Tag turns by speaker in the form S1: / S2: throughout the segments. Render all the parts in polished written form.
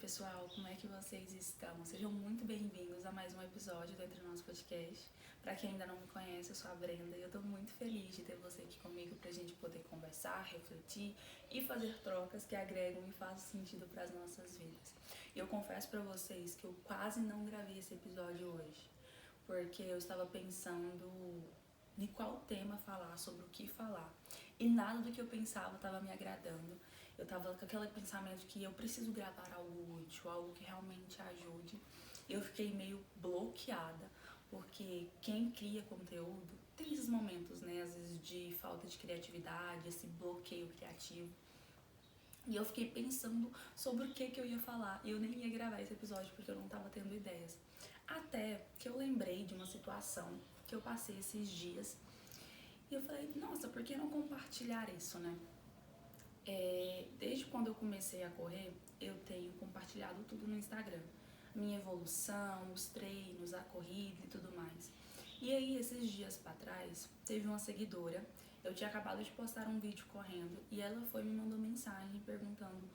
S1: pessoal, como é que vocês estão? Sejam muito bem-vindos a mais um episódio do Entre Nós Podcast. Pra quem ainda não me conhece, eu sou a Brenda e eu tô muito feliz de ter você aqui comigo pra gente poder conversar, refletir e fazer trocas que agregam e fazem sentido pras nossas vidas. E eu confesso pra vocês que eu quase não gravei esse episódio hoje, porque eu estava pensando de qual tema falar, sobre o que falar. E nada do que eu pensava estava me agradando. Eu tava com aquele pensamento que eu preciso gravar algo útil, algo que realmente ajude. Eu fiquei meio bloqueada, porque quem cria conteúdo tem esses momentos, né? Às vezes de falta de criatividade, esse bloqueio criativo. E eu fiquei pensando sobre o que eu ia falar. E eu nem ia gravar esse episódio porque eu não tava tendo ideias. Até que eu lembrei de uma situação que eu passei esses dias. E eu falei, nossa, por que não compartilhar isso, né? Desde quando eu comecei a correr, eu tenho compartilhado tudo no Instagram. Minha evolução, os treinos, a corrida e tudo mais. E aí, esses dias pra trás, teve uma seguidora. Eu tinha acabado de postar um vídeo correndo e ela foi me mandou mensagem perguntando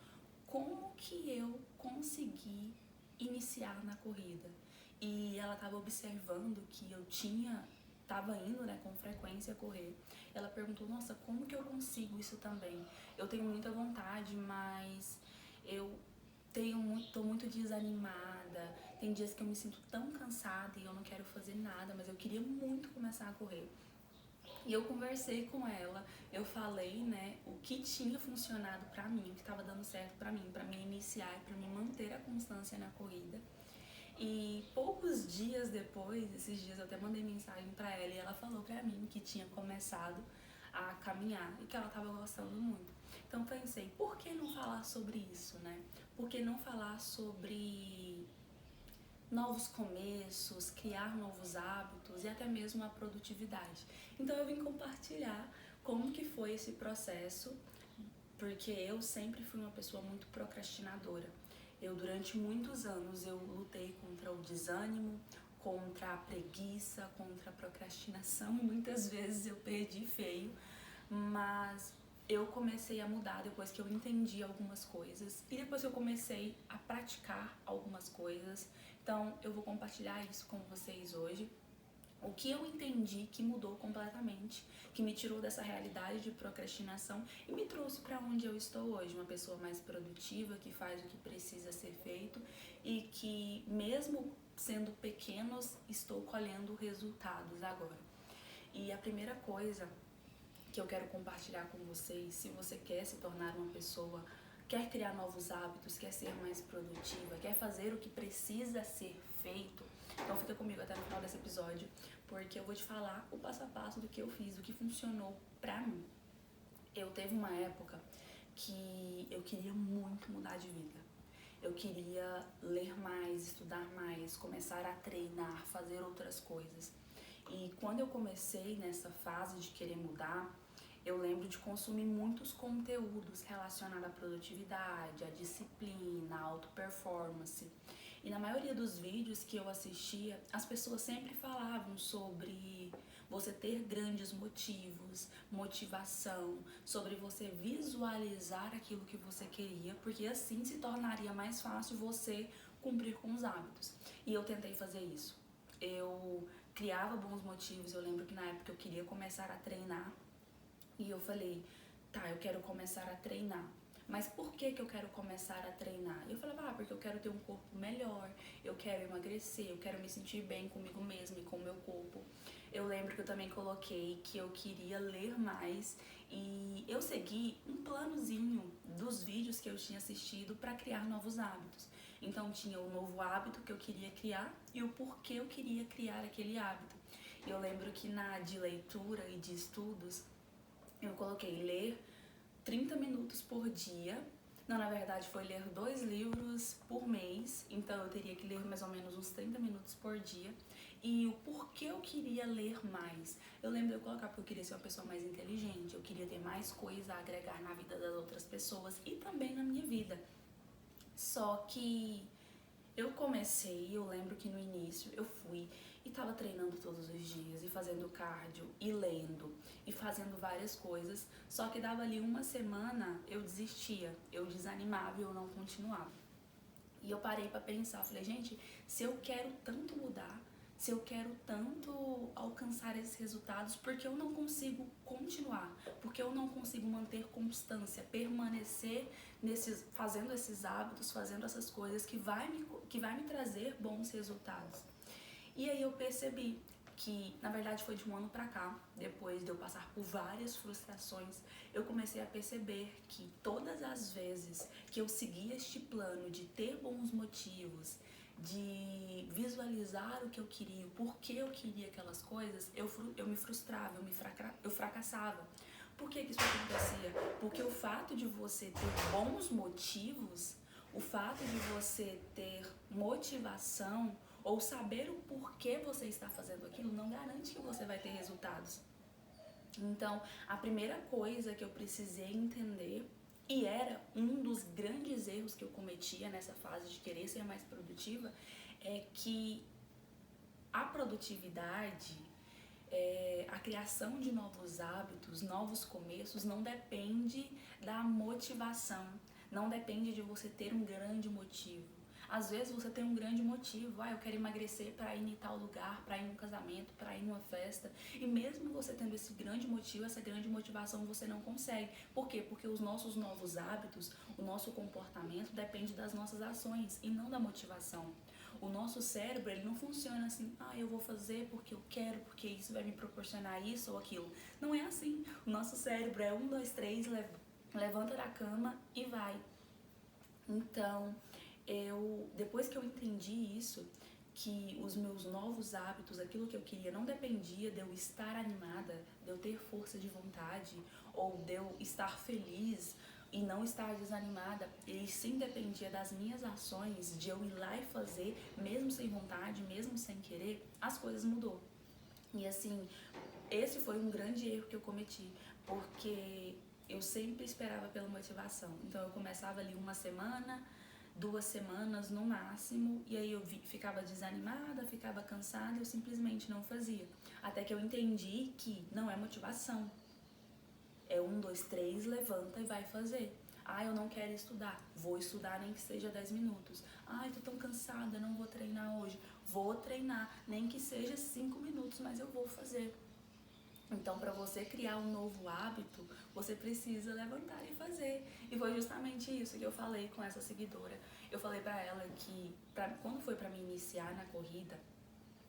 S1: como que eu consegui iniciar na corrida. E ela estava observando que eu tava indo, né, com frequência correr. Ela perguntou, nossa, como que eu consigo isso também? Eu tenho muita vontade, mas eu tô muito desanimada. Tem dias que eu me sinto tão cansada e eu não quero fazer nada, mas eu queria muito começar a correr. E eu conversei com ela, eu falei, né, o que tinha funcionado pra mim, o que tava dando certo pra mim iniciar e pra me manter a constância na corrida. E poucos dias depois, esses dias eu até mandei mensagem pra ela e ela falou pra mim que tinha começado a caminhar e que ela tava gostando muito. Então pensei, por que não falar sobre isso, né? Por que não falar sobre novos começos, criar novos hábitos e até mesmo a produtividade? Então eu vim compartilhar como que foi esse processo, porque eu sempre fui uma pessoa muito procrastinadora. Durante muitos anos, eu lutei contra o desânimo, contra a preguiça, contra a procrastinação. Muitas vezes eu perdi feio, mas eu comecei a mudar depois que eu entendi algumas coisas e depois que eu comecei a praticar algumas coisas. Então, eu vou compartilhar isso com vocês hoje. O que eu entendi que mudou completamente, que me tirou dessa realidade de procrastinação e me trouxe para onde eu estou hoje, uma pessoa mais produtiva, que faz o que precisa ser feito e que, mesmo sendo pequenos, estou colhendo resultados agora. E a primeira coisa que eu quero compartilhar com vocês, se você quer se tornar uma pessoa, quer criar novos hábitos, quer ser mais produtiva, quer fazer o que precisa ser feito, então fica comigo até no final desse episódio, porque eu vou te falar o passo a passo do que eu fiz, do que funcionou pra mim. Eu teve uma época que eu queria muito mudar de vida. Eu queria ler mais, estudar mais, começar a treinar, fazer outras coisas. E quando eu comecei nessa fase de querer mudar, eu lembro de consumir muitos conteúdos relacionados à produtividade, à disciplina, à auto-performance. E na maioria dos vídeos que eu assistia, as pessoas sempre falavam sobre você ter grandes motivos, motivação, sobre você visualizar aquilo que você queria, porque assim se tornaria mais fácil você cumprir com os hábitos. E eu tentei fazer isso. Eu criava bons motivos, eu lembro que na época eu queria começar a treinar e eu falei, tá, eu quero começar a treinar. Mas por que eu quero começar a treinar? Eu falava, porque eu quero ter um corpo melhor, eu quero emagrecer, eu quero me sentir bem comigo mesma e com o meu corpo. Eu lembro que eu também coloquei que eu queria ler mais e eu segui um planozinho dos vídeos que eu tinha assistido para criar novos hábitos. Então tinha o novo hábito que eu queria criar e o porquê eu queria criar aquele hábito. Eu lembro que na de leitura e de estudos, eu coloquei ler 30 minutos por dia. Não, na verdade foi ler 2 livros por mês, então eu teria que ler mais ou menos uns 30 minutos por dia. E o porquê eu queria ler mais? Eu lembro de eu colocar porque eu queria ser uma pessoa mais inteligente, eu queria ter mais coisa a agregar na vida das outras pessoas e também na minha vida. Só que eu lembro que no início eu fui e tava treinando todos os dias e fazendo cardio e lendo e fazendo várias coisas, só que dava ali uma semana eu desistia, eu desanimava e eu não continuava. E eu parei pra pensar, falei, gente, se eu quero tanto mudar, se eu quero tanto alcançar esses resultados, por que eu não consigo continuar? Porque eu não consigo manter constância, permanecer fazendo esses hábitos, fazendo essas coisas que vai me trazer bons resultados. E aí eu percebi que, na verdade, foi de um ano pra cá, depois de eu passar por várias frustrações, eu comecei a perceber que todas as vezes que eu seguia este plano de ter bons motivos, de visualizar o que eu queria, o porquê eu queria aquelas coisas, eu me frustrava, eu fracassava. Por que isso acontecia? Porque o fato de você ter bons motivos, o fato de você ter motivação ou saber o porquê você está fazendo aquilo não garante que você vai ter resultados. Então, a primeira coisa que eu precisei entender, e era um dos grandes erros que eu cometia nessa fase de querer ser mais produtiva, é que a produtividade, a criação de novos hábitos, novos começos, não depende da motivação, não depende de você ter um grande motivo. Às vezes você tem um grande motivo, eu quero emagrecer para ir em tal lugar, para ir num casamento, para ir numa festa, e mesmo você tendo esse grande motivo, essa grande motivação, você não consegue. Por quê? Porque os nossos novos hábitos, o nosso comportamento depende das nossas ações e não da motivação. O nosso cérebro, ele não funciona assim, eu vou fazer porque eu quero, porque isso vai me proporcionar isso ou aquilo. Não é assim. O nosso cérebro é 1, 2, 3, levanta da cama e vai. Então, depois que eu entendi isso, que os meus novos hábitos, aquilo que eu queria, não dependia de eu estar animada, de eu ter força de vontade, ou de eu estar feliz e não estar desanimada, e sim dependia das minhas ações, de eu ir lá e fazer, mesmo sem vontade, mesmo sem querer, as coisas mudou. E assim, esse foi um grande erro que eu cometi, porque eu sempre esperava pela motivação. Então eu começava ali uma semana, 2 semanas no máximo, e aí eu ficava desanimada, ficava cansada, eu simplesmente não fazia. Até que eu entendi que não é motivação. É 1, 2, 3, levanta e vai fazer. Eu não quero estudar. Vou estudar nem que seja 10 minutos. Tô tão cansada, não vou treinar hoje. Vou treinar, nem que seja 5 minutos, mas eu vou fazer. Então, para você criar um novo hábito, você precisa levantar e fazer. E foi justamente isso que eu falei com essa seguidora. Eu falei para ela que, quando foi para me iniciar na corrida,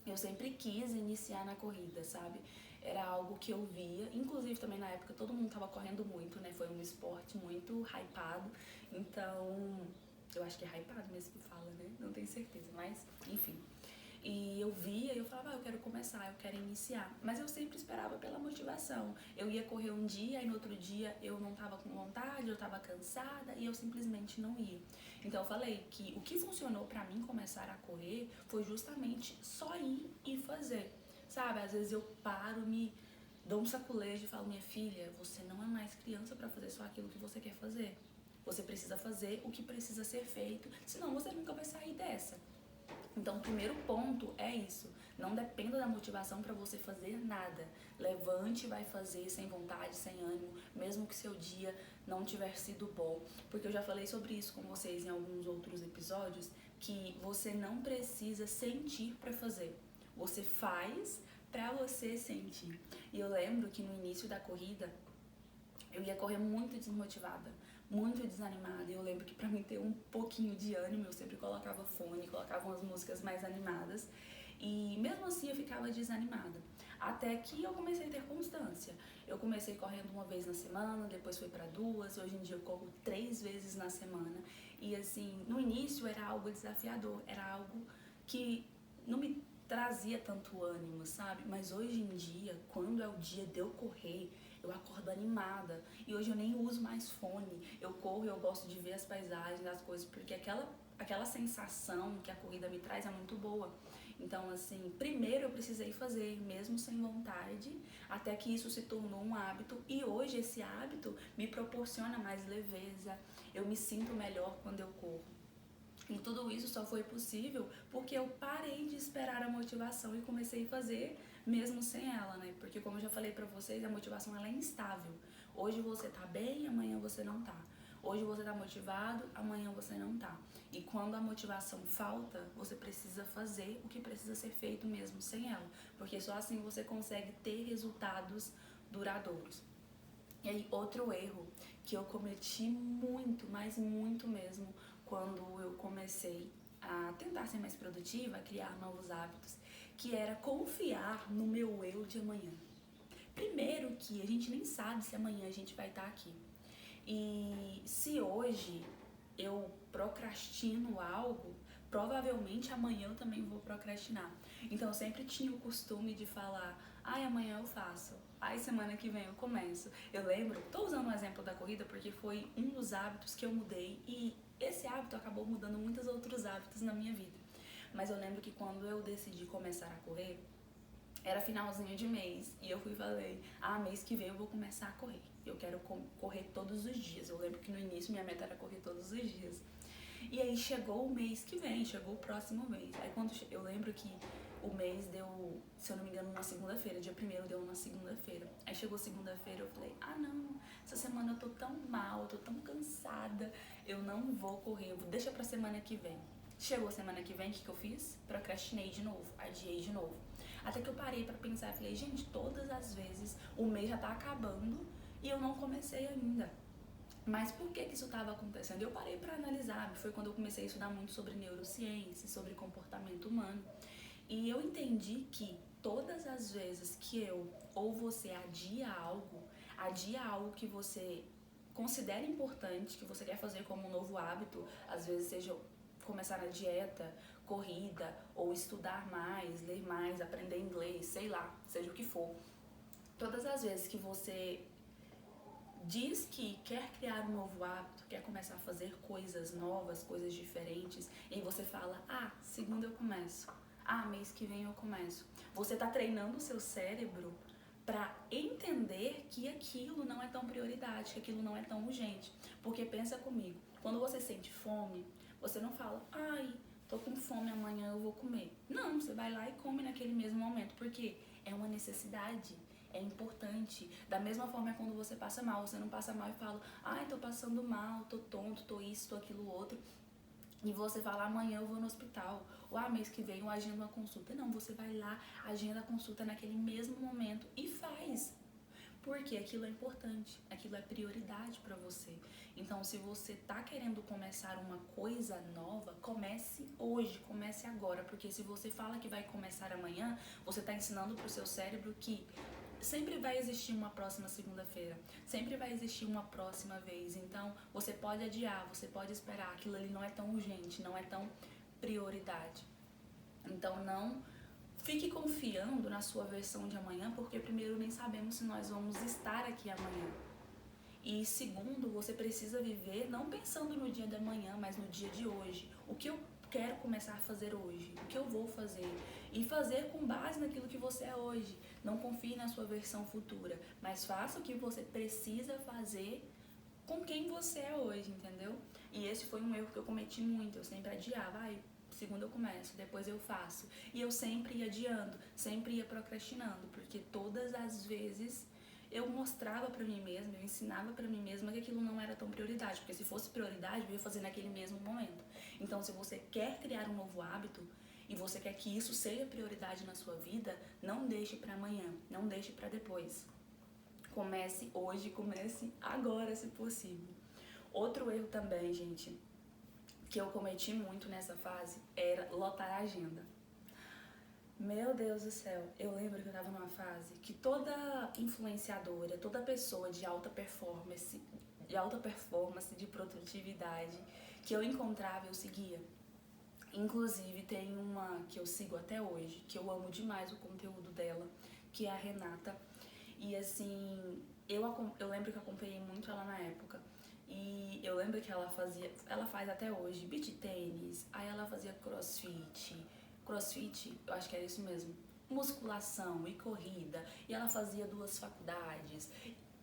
S1: eu sempre quis iniciar na corrida, sabe? Era algo que eu via, inclusive também na época todo mundo tava correndo muito, né? Foi um esporte muito hypado, então eu acho que é hypado mesmo que fala, né? Não tenho certeza, mas enfim. E eu via e eu falava, eu quero começar, eu quero iniciar. Mas eu sempre esperava pela motivação. Eu ia correr um dia e no outro dia eu não tava com vontade, eu tava cansada e eu simplesmente não ia. Então eu falei que o que funcionou pra mim começar a correr foi justamente só ir e fazer. Sabe, às vezes eu paro, me dou um saculejo e falo, minha filha, você não é mais criança pra fazer só aquilo que você quer fazer. Você precisa fazer o que precisa ser feito, senão você nunca vai sair dessa. Então, o primeiro ponto é isso. Não dependa da motivação para você fazer nada. Levante e vai fazer sem vontade, sem ânimo, mesmo que seu dia não tiver sido bom. Porque eu já falei sobre isso com vocês em alguns outros episódios, que você não precisa sentir para fazer. Você faz para você sentir. E eu lembro que no início da corrida, eu ia correr muito desmotivada, muito desanimada. E eu lembro que pra mim ter um pouquinho de ânimo, eu sempre colocava fone, colocava umas músicas mais animadas. E mesmo assim eu ficava desanimada. Até que eu comecei a ter constância. Eu comecei correndo uma vez na semana, depois foi pra 2, hoje em dia eu corro 3 vezes na semana. E assim, no início era algo desafiador, era algo que não me trazia tanto ânimo, sabe? Mas hoje em dia, quando é o dia de eu correr, eu acordo animada. E hoje eu nem uso mais fone. Eu corro e eu gosto de ver as paisagens, as coisas, porque aquela sensação que a corrida me traz é muito boa. Então, assim, primeiro eu precisei fazer, mesmo sem vontade, até que isso se tornou um hábito. E hoje esse hábito me proporciona mais leveza. Eu me sinto melhor quando eu corro. E tudo isso só foi possível porque eu parei de esperar a motivação e comecei a fazer mesmo sem ela, né? Porque como eu já falei pra vocês, a motivação ela é instável. Hoje você tá bem, amanhã você não tá. Hoje você tá motivado, amanhã você não tá. E quando a motivação falta, você precisa fazer o que precisa ser feito mesmo sem ela. Porque só assim você consegue ter resultados duradouros. E aí, outro erro que eu cometi muito, mas muito mesmo, quando eu comecei a tentar ser mais produtiva, a criar novos hábitos, que era confiar no meu eu de amanhã. Primeiro que a gente nem sabe se amanhã a gente vai estar aqui. E se hoje eu procrastino algo, provavelmente amanhã eu também vou procrastinar. Então eu sempre tinha o costume de falar, ai, amanhã eu faço, ai, semana que vem eu começo. Eu lembro, tô usando o exemplo da corrida porque foi um dos hábitos que eu mudei e esse hábito acabou mudando muitos outros hábitos na minha vida. Mas eu lembro que quando eu decidi começar a correr, era finalzinho de mês e eu fui e falei, mês que vem eu vou começar a correr. Eu quero correr todos os dias. Eu lembro que no início minha meta era correr todos os dias. E aí chegou o mês que vem, chegou o próximo mês. Aí quando eu lembro que o mês deu, se eu não me engano, uma segunda-feira, dia 1º deu uma segunda-feira. Aí chegou segunda-feira, eu falei, não, essa semana eu tô tão mal, eu tô tão cansada, eu não vou correr, deixa pra semana que vem. Chegou semana que vem, o que eu fiz? Procrastinei de novo, adiei de novo. Até que eu parei pra pensar e falei, gente, todas as vezes o mês já tá acabando e eu não comecei ainda. Mas por que isso estava acontecendo? Eu parei para analisar, foi quando eu comecei a estudar muito sobre neurociência, sobre comportamento humano. E eu entendi que todas as vezes que eu ou você adia algo que você considera importante, que você quer fazer como um novo hábito, às vezes seja começar a dieta, corrida, ou estudar mais, ler mais, aprender inglês, sei lá, seja o que for. Todas as vezes que você diz que quer criar um novo hábito, quer começar a fazer coisas novas, coisas diferentes, e você fala, segunda eu começo, mês que vem eu começo. Você tá treinando o seu cérebro para entender que aquilo não é tão prioridade, que aquilo não é tão urgente. Porque pensa comigo, quando você sente fome, você não fala, tô com fome, amanhã eu vou comer. Não, você vai lá e come naquele mesmo momento, porque é uma necessidade. É importante. Da mesma forma é quando você passa mal. Você não passa mal e fala, tô passando mal, tô tonto, tô isso, tô aquilo outro. E você fala, amanhã eu vou no hospital. Ou mês que vem eu agendo uma consulta. Não, você vai lá, agenda a consulta naquele mesmo momento e faz. Porque aquilo é importante, aquilo é prioridade pra você. Então, se você tá querendo começar uma coisa nova, comece hoje, comece agora. Porque se você fala que vai começar amanhã, você tá ensinando pro seu cérebro que sempre vai existir uma próxima segunda-feira, sempre vai existir uma próxima vez. Então, você pode adiar, você pode esperar, aquilo ali não é tão urgente, não é tão prioridade. Então, não fique confiando na sua versão de amanhã, porque primeiro nem sabemos se nós vamos estar aqui amanhã. E segundo, você precisa viver não pensando no dia da manhã, mas no dia de hoje. O que eu quero começar a fazer hoje? O que eu vou fazer? E fazer com base naquilo que você é hoje. Não confie na sua versão futura, mas faça o que você precisa fazer com quem você é hoje, entendeu? E esse foi um erro que eu cometi muito. Eu sempre adiava, segunda eu começo, depois eu faço. E eu sempre ia adiando, sempre ia procrastinando, porque todas as vezes eu mostrava pra mim mesma, eu ensinava pra mim mesma que aquilo não era tão prioridade, porque se fosse prioridade, eu ia fazer naquele mesmo momento. Então, se você quer criar um novo hábito e você quer que isso seja prioridade na sua vida, não deixe pra amanhã, não deixe pra depois. Comece hoje, comece agora, se possível. Outro erro também, gente, que eu cometi muito nessa fase era lotar a agenda. Meu Deus do céu, eu lembro que eu tava numa fase que toda influenciadora, toda pessoa de alta performance, de produtividade que eu encontrava, eu seguia. Inclusive tem uma que eu sigo até hoje, que eu amo demais o conteúdo dela, que é a Renata. E assim, eu lembro que eu acompanhei muito ela na época. E eu lembro que ela faz até hoje beach tênis, aí ela fazia crossfit, eu acho que é isso mesmo, musculação e corrida, e ela fazia 2 faculdades,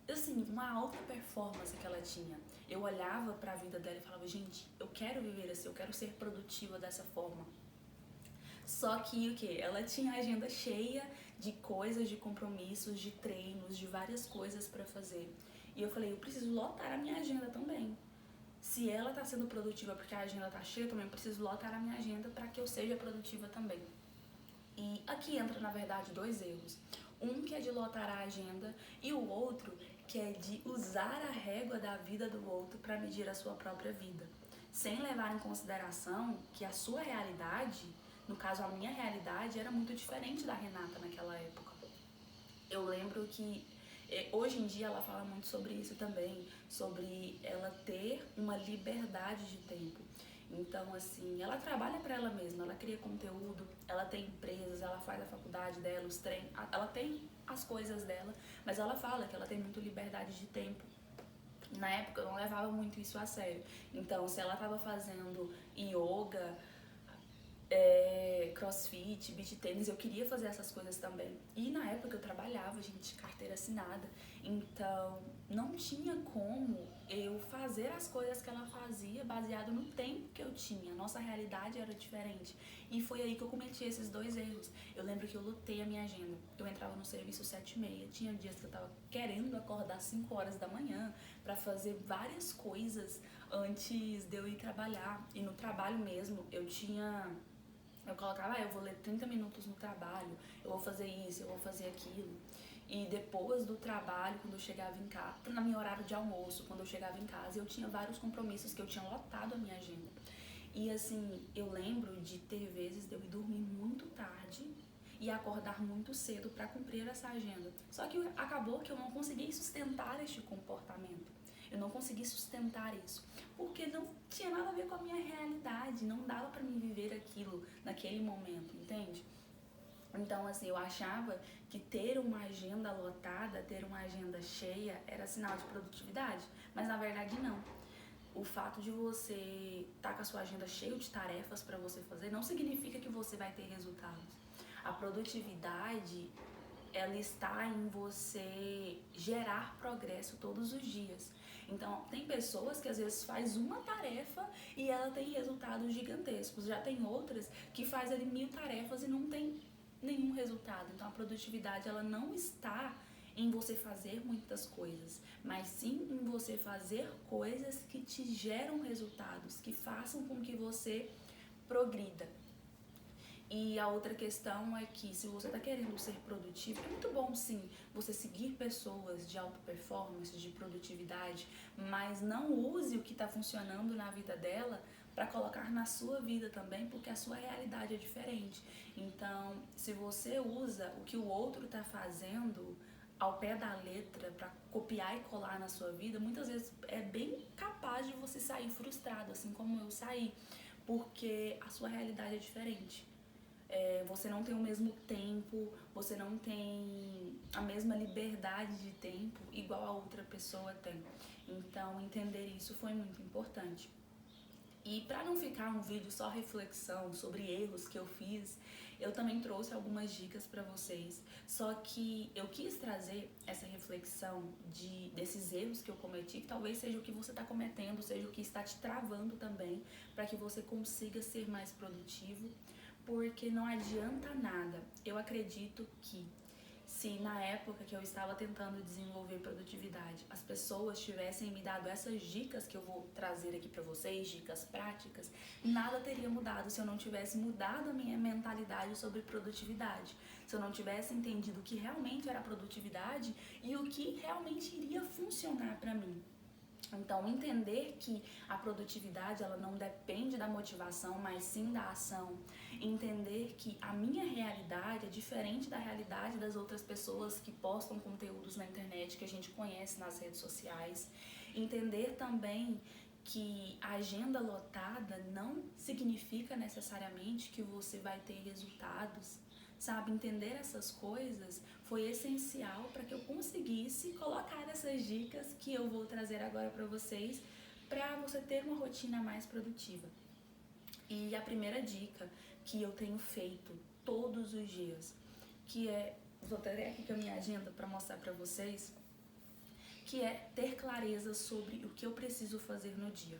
S1: assim, uma alta performance que ela tinha. Eu olhava pra vida dela e falava, gente, eu quero viver assim, eu quero ser produtiva dessa forma. Só que o que? Ela tinha a agenda cheia de coisas, de compromissos, de treinos, de várias coisas pra fazer. E eu falei, eu preciso lotar a minha agenda também. Se ela tá sendo produtiva porque a agenda tá cheia, eu também preciso lotar a minha agenda para que eu seja produtiva também. E aqui entra, na verdade, dois erros. Um que é de lotar a agenda e o outro que é de usar a régua da vida do outro para medir a sua própria vida, sem levar em consideração que a sua realidade, no caso a minha realidade, era muito diferente da Renata naquela época. Eu lembro que hoje em dia ela fala muito sobre isso também, sobre ela ter uma liberdade de tempo. Então, assim, ela trabalha para ela mesma, ela cria conteúdo, ela tem empresas, ela faz a faculdade dela, os treinos, ela tem as coisas dela, mas ela fala que ela tem muito liberdade de tempo. Na época eu não levava muito isso a sério. Então, se ela estava fazendo yoga, crossfit, beach tênis, eu queria fazer essas coisas também. E na época eu trabalhava, gente, carteira assinada, então não tinha como eu fazer as coisas que ela fazia baseado no tempo que eu tinha. Nossa realidade era diferente. E foi aí que eu cometi esses dois erros. Eu lembro que eu lotei a minha agenda. Eu entrava no serviço 7h30, tinha dias que eu tava querendo acordar 5 horas da manhã para fazer várias coisas antes de eu ir trabalhar. E no trabalho mesmo, eu colocava, eu vou ler 30 minutos no trabalho, eu vou fazer isso, eu vou fazer aquilo. E depois do trabalho, quando eu chegava em casa, no meu horário de almoço, quando eu chegava em casa, eu tinha vários compromissos que eu tinha lotado a minha agenda. E assim, eu lembro de ter vezes de eu ir dormir muito tarde e acordar muito cedo para cumprir essa agenda. Só que acabou que eu não consegui sustentar este comportamento. Eu não consegui sustentar isso, porque não tinha nada a ver com a minha realidade, não dava para mim viver aquilo naquele momento, entende? Então, assim, eu achava que ter uma agenda lotada, ter uma agenda cheia, era sinal de produtividade, mas na verdade não. O fato de você estar com a sua agenda cheia de tarefas para você fazer não significa que você vai ter resultados. A produtividade, ela está em você gerar progresso todos os dias. Então, tem pessoas que às vezes faz uma tarefa e ela tem resultados gigantescos. Já tem outras que faz ali 1000 tarefas e não tem nenhum resultado. Então, a produtividade, ela não está em você fazer muitas coisas, mas sim em você fazer coisas que te geram resultados, que façam com que você progrida. E a outra questão é que se você está querendo ser produtivo, é muito bom sim você seguir pessoas de alta performance, de produtividade, mas não use o que está funcionando na vida dela para colocar na sua vida também, porque a sua realidade é diferente. Então, se você usa o que o outro está fazendo ao pé da letra para copiar e colar na sua vida, muitas vezes é bem capaz de você sair frustrado, assim como eu saí, porque a sua realidade é diferente. Você não tem o mesmo tempo, você não tem a mesma liberdade de tempo igual a outra pessoa tem. Então, entender isso foi muito importante. E para não ficar um vídeo só reflexão sobre erros que eu fiz, eu também trouxe algumas dicas para vocês. Só que eu quis trazer essa reflexão desses erros que eu cometi, que talvez seja o que você está cometendo, seja o que está te travando também, para que você consiga ser mais produtivo. Porque não adianta nada. Eu acredito que se na época que eu estava tentando desenvolver produtividade, as pessoas tivessem me dado essas dicas que eu vou trazer aqui para vocês, dicas práticas, nada teria mudado se eu não tivesse mudado a minha mentalidade sobre produtividade. Se eu não tivesse entendido o que realmente era produtividade e o que realmente iria funcionar para mim. Então, entender que a produtividade, ela não depende da motivação, mas sim da ação. Entender que a minha realidade é diferente da realidade das outras pessoas que postam conteúdos na internet, que a gente conhece nas redes sociais. Entender também que a agenda lotada não significa necessariamente que você vai ter resultados. Sabe, entender essas coisas foi essencial para que eu conseguisse colocar essas dicas que eu vou trazer agora para vocês, para você ter uma rotina mais produtiva. E a primeira dica que eu tenho feito todos os dias, que é, vou até aqui com a minha agenda para mostrar para vocês, que é ter clareza sobre o que eu preciso fazer no dia.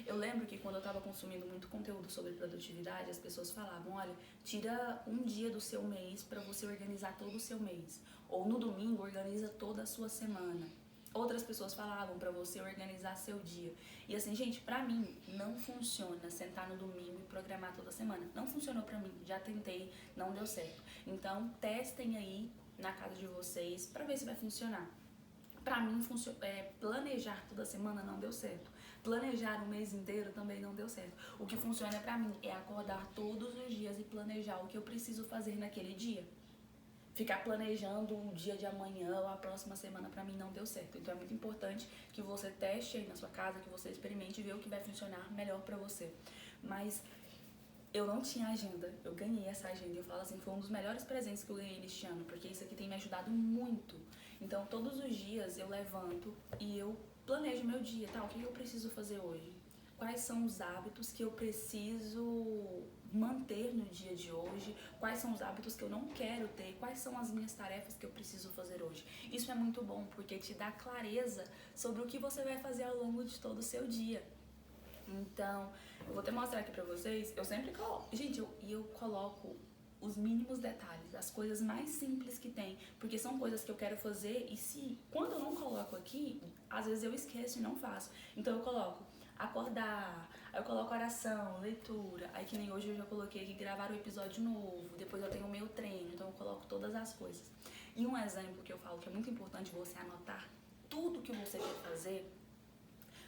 S1: Eu lembro que quando eu estava consumindo muito conteúdo sobre produtividade, as pessoas falavam, olha, tira um dia do seu mês para você organizar todo o seu mês. Ou no domingo, organiza toda a sua semana. outras pessoas falavam pra você organizar seu dia. E assim, gente, pra mim não funciona sentar no domingo e programar toda semana. Não funcionou pra mim, já tentei, não deu certo. Então, testem aí na casa de vocês pra ver se vai funcionar. Pra mim, planejar toda semana não deu certo. Planejar o mês inteiro também não deu certo. O que funciona pra mim é acordar todos os dias e planejar o que eu preciso fazer naquele dia. Ficar planejando o dia de amanhã ou a próxima semana pra mim não deu certo. Então é muito importante que você teste aí na sua casa, que você experimente e ver o que vai funcionar melhor pra você. Mas eu não tinha agenda, eu ganhei essa agenda e eu falo assim, foi um dos melhores presentes que eu ganhei neste ano, porque isso aqui tem me ajudado muito. Então todos os dias eu levanto e eu planejo meu dia, tá? O que eu preciso fazer hoje? Quais são os hábitos que eu preciso manter no dia de hoje? Quais são os hábitos que eu não quero ter? Quais são as minhas tarefas que eu preciso fazer hoje? Isso é muito bom porque te dá clareza sobre o que você vai fazer ao longo de todo o seu dia. Então, eu vou até mostrar aqui pra vocês, eu sempre coloco, gente, eu coloco os mínimos detalhes, as coisas mais simples que tem, porque são coisas que eu quero fazer e quando eu não coloco aqui, às vezes eu esqueço e não faço. Então eu coloco acordar, aí eu coloco oração, leitura, aí que nem hoje eu já coloquei aqui gravar o episódio novo, depois eu tenho o meu treino, então eu coloco todas as coisas. E um exemplo que eu falo que é muito importante você anotar tudo que você quer fazer,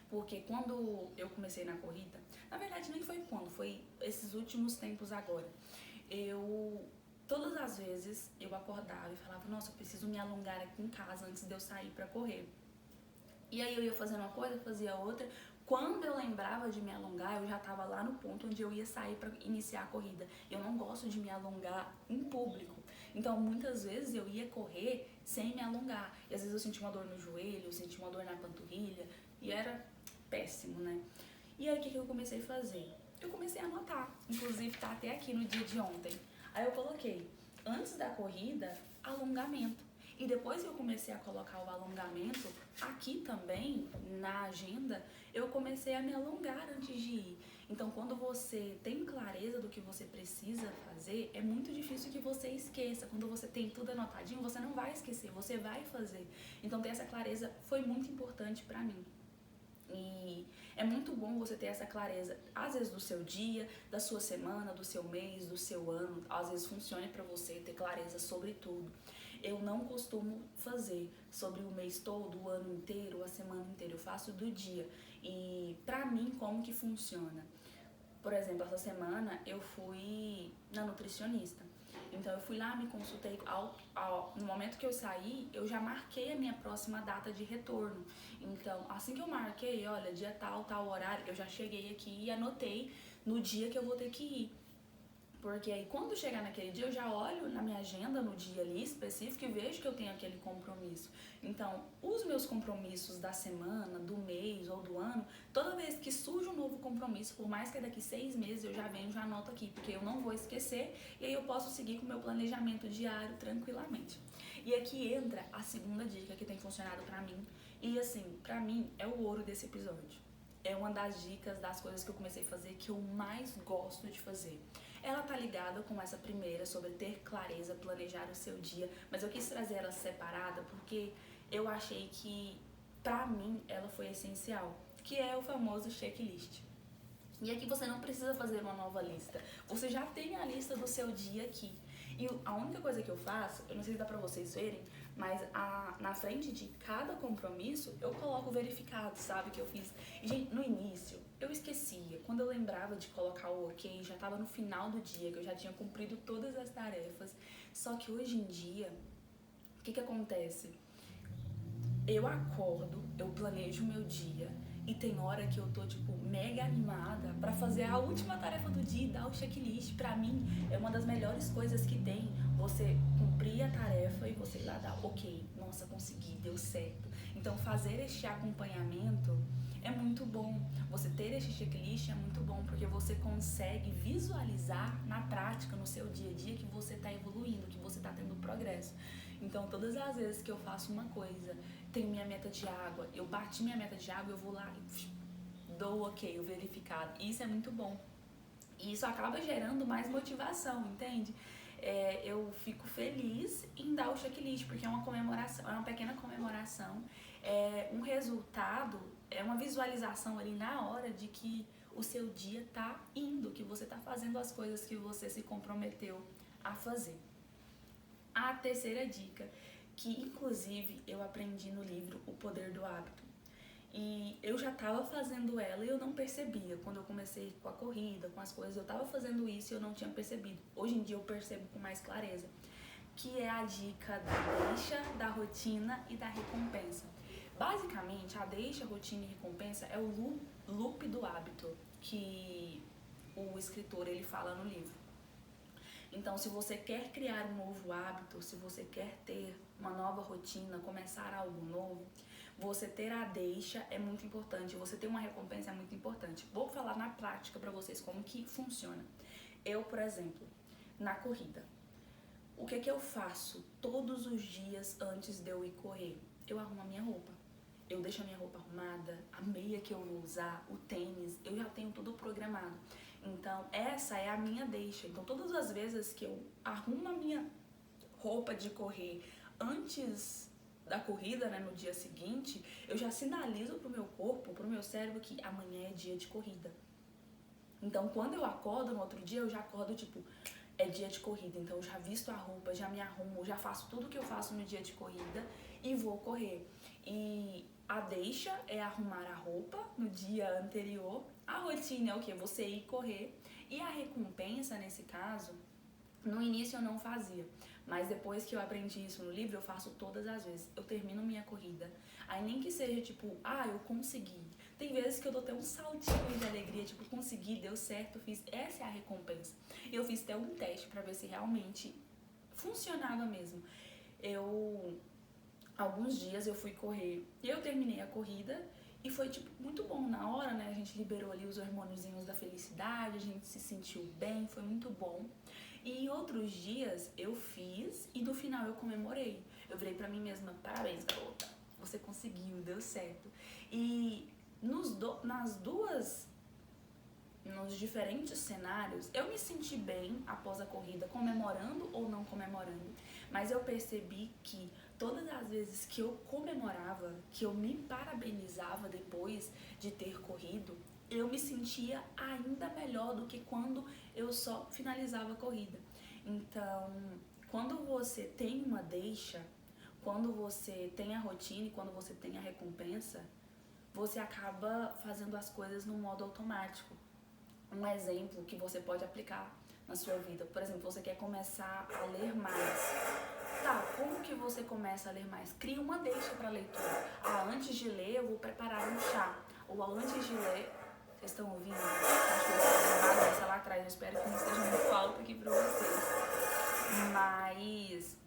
S1: porque quando eu comecei na corrida, na verdade nem foi quando, foi esses últimos tempos agora, todas as vezes eu acordava e falava, nossa, eu preciso me alongar aqui em casa antes de eu sair pra correr. E aí eu ia fazendo uma coisa, fazia outra. Quando eu lembrava de me alongar, eu já estava lá no ponto onde eu ia sair para iniciar a corrida. Eu não gosto de me alongar em público. Então, muitas vezes eu ia correr sem me alongar. E às vezes eu sentia uma dor no joelho, eu sentia uma dor na panturrilha. E era péssimo, né? E aí, o que eu comecei a fazer? Eu comecei a anotar. Inclusive, tá até aqui no dia de ontem. Aí eu coloquei, antes da corrida, alongamento. E depois que eu comecei a colocar o alongamento, aqui também, na agenda, eu comecei a me alongar antes de ir. Então, quando você tem clareza do que você precisa fazer, é muito difícil que você esqueça. Quando você tem tudo anotadinho, você não vai esquecer, você vai fazer. Então, ter essa clareza foi muito importante pra mim. E é muito bom você ter essa clareza, às vezes do seu dia, da sua semana, do seu mês, do seu ano. Às vezes funciona pra você ter clareza sobre tudo. Eu não costumo fazer sobre o mês todo, o ano inteiro, a semana inteira. Eu faço do dia. E pra mim, como que funciona? Por exemplo, essa semana eu fui na nutricionista. Então eu fui lá, me consultei. No momento que eu saí, eu já marquei a minha próxima data de retorno. Então, assim que eu marquei, olha, dia tal, tal horário, eu já cheguei aqui e anotei no dia que eu vou ter que ir. Porque aí quando chegar naquele dia eu já olho na minha agenda no dia ali específico e vejo que eu tenho aquele compromisso. Então, os meus compromissos da semana, do mês ou do ano, toda vez que surge um novo compromisso, por mais que é daqui 6 meses, eu já venho, já anoto aqui, porque eu não vou esquecer e aí eu posso seguir com o meu planejamento diário tranquilamente. E aqui entra a segunda dica que tem funcionado pra mim. E assim, pra mim é o ouro desse episódio. É uma das dicas, das coisas que eu comecei a fazer que eu mais gosto de fazer. Ela tá ligada com essa primeira sobre ter clareza, planejar o seu dia, mas eu quis trazer ela separada porque eu achei que, pra mim, ela foi essencial, que é o famoso checklist. E aqui você não precisa fazer uma nova lista, você já tem a lista do seu dia aqui. E a única coisa que eu faço, eu não sei se dá pra vocês verem, mas na frente de cada compromisso eu coloco verificado, sabe, que eu fiz. E, gente, no início eu esquecia, quando eu lembrava de colocar o ok, já tava no final do dia, que eu já tinha cumprido todas as tarefas. Só que hoje em dia, o que acontece? Eu acordo, eu planejo o meu dia e tem hora que eu tô, tipo, mega animada pra fazer a última tarefa do dia e dar o checklist. Pra mim, é uma das melhores coisas que tem você cumprir a tarefa e você ir lá dar, ok, nossa, consegui, deu certo. Então, fazer este acompanhamento é muito bom. Você ter este checklist é muito bom porque você consegue visualizar na prática, no seu dia a dia, que você tá evoluindo, que você tá tendo progresso. Então, todas as vezes que eu faço uma coisa, tenho minha meta de água, eu bati minha meta de água, eu vou lá e dou o ok, o verificado. Isso é muito bom. E isso acaba gerando mais motivação, entende? Eu fico feliz em dar o checklist, porque é uma comemoração, é uma pequena comemoração. é um resultado, é uma visualização ali na hora de que o seu dia tá indo, que você tá fazendo as coisas que você se comprometeu a fazer. A terceira dica, que inclusive eu aprendi no livro O Poder do Hábito. E eu já estava fazendo ela e eu não percebia. Quando eu comecei com a corrida, com as coisas, eu estava fazendo isso e eu não tinha percebido. Hoje em dia eu percebo com mais clareza. Que é a dica da deixa, da rotina e da recompensa. Basicamente, a deixa, rotina e recompensa é o loop do hábito que o escritor ele fala no livro. Então, se você quer criar um novo hábito, se você quer ter uma nova rotina, começar algo novo, você ter a deixa é muito importante, você ter uma recompensa é muito importante. Vou falar na prática para vocês como que funciona. Eu, por exemplo, na corrida, o que eu faço todos os dias antes de eu ir correr? Eu arrumo a minha roupa. Eu deixo a minha roupa arrumada, a meia que eu vou usar, o tênis, eu já tenho tudo programado. Então, essa é a minha deixa. Então, todas as vezes que eu arrumo a minha roupa de correr antes da corrida, né, no dia seguinte, eu já sinalizo pro meu corpo, pro meu cérebro que amanhã é dia de corrida. Então, quando eu acordo no outro dia, eu já acordo tipo, é dia de corrida. Então, eu já visto a roupa, já me arrumo, já faço tudo que eu faço no dia de corrida e vou correr. E a deixa é arrumar a roupa no dia anterior. A rotina é o quê? Você ir correr. E a recompensa, nesse caso, no início eu não fazia. Mas depois que eu aprendi isso no livro, eu faço todas as vezes. Eu termino minha corrida. Aí nem que seja tipo, eu consegui. Tem vezes que eu dou até um saltinho de alegria, tipo, consegui, deu certo, fiz. Essa é a recompensa. Eu fiz até um teste pra ver se realmente funcionava mesmo. Alguns dias eu fui correr e eu terminei a corrida e foi, tipo, muito bom na hora, né? A gente liberou ali os hormôniozinhos da felicidade, a gente se sentiu bem, foi muito bom. E em outros dias eu fiz e no final eu comemorei. Eu virei pra mim mesma, parabéns, garota, você conseguiu, deu certo. E nos diferentes cenários, eu me senti bem após a corrida, comemorando ou não comemorando. Mas eu percebi que todas as vezes que eu comemorava, que eu me parabenizava depois de ter corrido, eu me sentia ainda melhor do que quando eu só finalizava a corrida. Então, quando você tem uma deixa, quando você tem a rotina e quando você tem a recompensa, você acaba fazendo as coisas no modo automático. Um exemplo que você pode aplicar na sua vida. Por exemplo, você quer começar a ler mais. Tá, como que você começa a ler mais? Cria uma deixa para leitura. Antes de ler, eu vou preparar um chá. Ou antes de ler, vocês estão ouvindo? Acho que eu estou uma bagunça lá atrás. Eu espero que não esteja muito falta aqui para vocês. Mas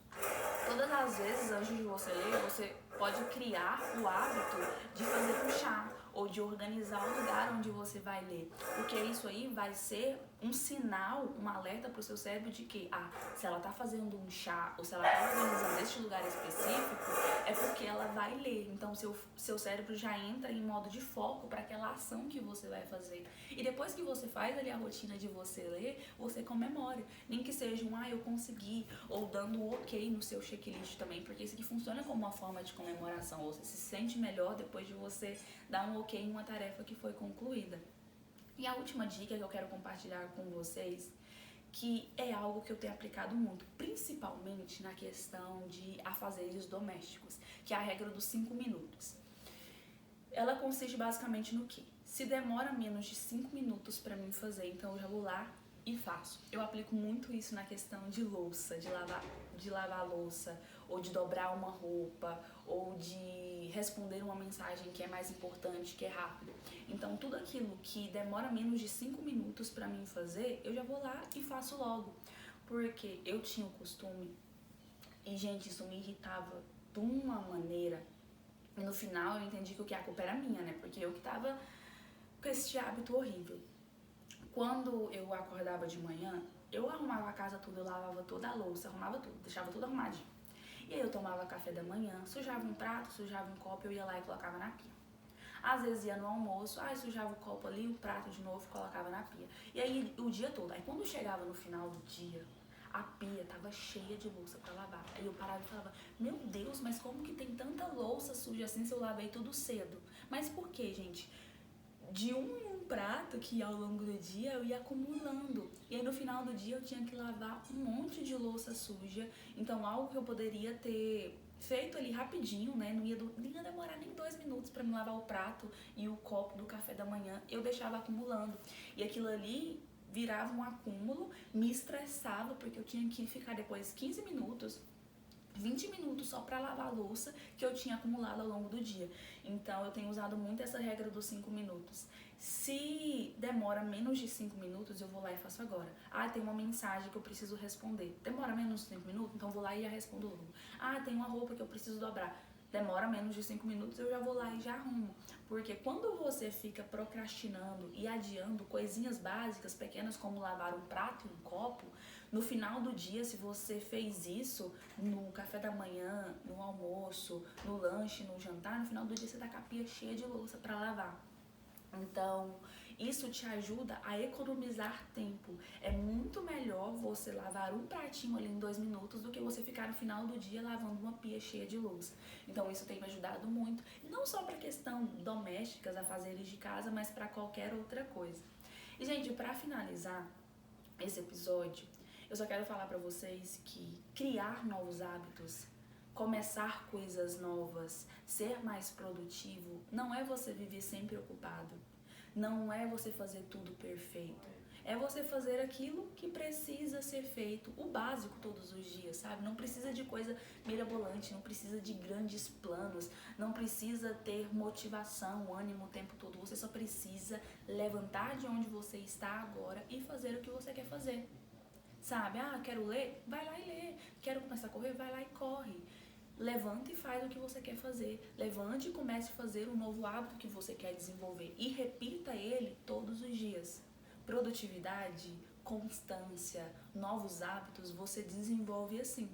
S1: todas as vezes, antes de você ler, você pode criar o hábito de fazer um chá ou de organizar o lugar onde você vai ler. Porque isso aí vai ser um sinal, um alerta para o seu cérebro de que, se ela tá fazendo um chá ou se ela tá organizando este lugar específico, é porque ela vai ler. Então, seu cérebro já entra em modo de foco para aquela ação que você vai fazer. E depois que você faz ali a rotina de você ler, você comemora. Nem que seja eu consegui, ou dando um ok no seu checklist também, porque isso aqui funciona como uma forma de comemoração. Você se sente melhor depois de você dar um ok em uma tarefa que foi concluída. E a última dica que eu quero compartilhar com vocês, que é algo que eu tenho aplicado muito, principalmente na questão de afazeres domésticos, que é a regra dos 5 minutos. Ela consiste basicamente no quê? Se demora menos de 5 minutos para mim fazer, então eu já vou lá e faço. Eu aplico muito isso na questão de louça, de lavar a louça, ou de dobrar uma roupa, ou de responder uma mensagem que é mais importante, que é rápido. Então, tudo aquilo que demora menos de 5 minutos pra mim fazer, eu já vou lá e faço logo. Porque eu tinha o costume, e gente, isso me irritava de uma maneira, e no final eu entendi que a culpa era minha, né? Porque eu que tava com esse hábito horrível. Quando eu acordava de manhã, eu arrumava a casa tudo, eu lavava toda a louça, arrumava tudo, deixava tudo arrumadinho. E aí eu tomava café da manhã, sujava um prato, sujava um copo, eu ia lá e colocava na pia. Às vezes ia no almoço, sujava o copo ali, o prato de novo, colocava na pia. E aí o dia todo. Aí quando chegava no final do dia, a pia tava cheia de louça pra lavar. Aí eu parava e falava, meu Deus, mas como que tem tanta louça suja assim se eu lavei tudo cedo? Mas por quê, gente? De um em um prato que ao longo do dia eu ia acumulando. E aí no final do dia eu tinha que lavar um monte de louça suja. Então algo que eu poderia ter feito ali rapidinho, né? Não ia demorar nem 2 minutos para me lavar o prato e o copo do café da manhã. Eu deixava acumulando. E aquilo ali virava um acúmulo, me estressava porque eu tinha que ficar depois 15 minutos 20 minutos só para lavar a louça que eu tinha acumulado ao longo do dia. Então eu tenho usado muito essa regra dos 5 minutos. Se demora menos de 5 minutos, eu vou lá e faço agora. Ah, tem uma mensagem que eu preciso responder. Demora menos de 5 minutos? Então eu vou lá e já respondo logo. Ah, tem uma roupa que eu preciso dobrar. Demora menos de 5 minutos, eu já vou lá e já arrumo. Porque quando você fica procrastinando e adiando coisinhas básicas, pequenas como lavar um prato e um copo, no final do dia, se você fez isso no café da manhã, no almoço, no lanche, no jantar, no final do dia você tá com a pia cheia de louça para lavar. Então, isso te ajuda a economizar tempo. É muito melhor você lavar um pratinho ali em 2 minutos do que você ficar no final do dia lavando uma pia cheia de louça. Então, isso tem me ajudado muito, não só para questão domésticas, afazeres de casa, mas para qualquer outra coisa. E, gente, para finalizar esse episódio, eu só quero falar para vocês que criar novos hábitos, começar coisas novas, ser mais produtivo, não é você viver sempre ocupado. Não é você fazer tudo perfeito. É você fazer aquilo que precisa ser feito, o básico todos os dias, sabe? Não precisa de coisa mirabolante, não precisa de grandes planos, não precisa ter motivação, ânimo o tempo todo. Você só precisa levantar de onde você está agora e fazer o que você quer fazer. Sabe? Ah, quero ler? Vai lá e lê. Quero começar a correr? Vai lá e corre. Levante e faz o que você quer fazer. Levante e comece a fazer um novo hábito que você quer desenvolver. E repita ele todos os dias. Produtividade, constância, novos hábitos, você desenvolve assim,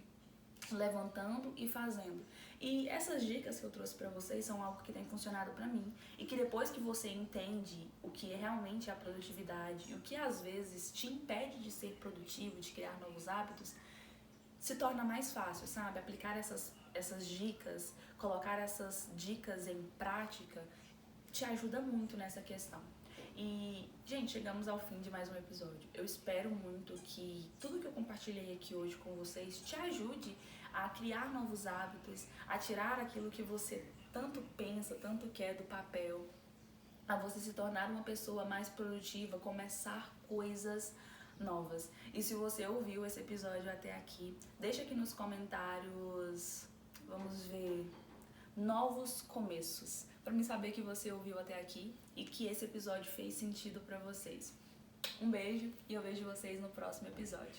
S1: levantando e fazendo. E essas dicas que eu trouxe pra vocês são algo que tem funcionado pra mim e que depois que você entende o que é realmente a produtividade e o que às vezes te impede de ser produtivo, de criar novos hábitos, se torna mais fácil, sabe? Aplicar essas dicas, colocar essas dicas em prática, te ajuda muito nessa questão. E, gente, chegamos ao fim de mais um episódio. Eu espero muito que tudo que eu compartilhei aqui hoje com vocês te ajude a criar novos hábitos, a tirar aquilo que você tanto pensa, tanto quer do papel, a você se tornar uma pessoa mais produtiva, começar coisas novas. E se você ouviu esse episódio até aqui, deixa aqui nos comentários, vamos ver, novos começos, para mim saber que você ouviu até aqui e que esse episódio fez sentido para vocês. Um beijo e eu vejo vocês no próximo episódio.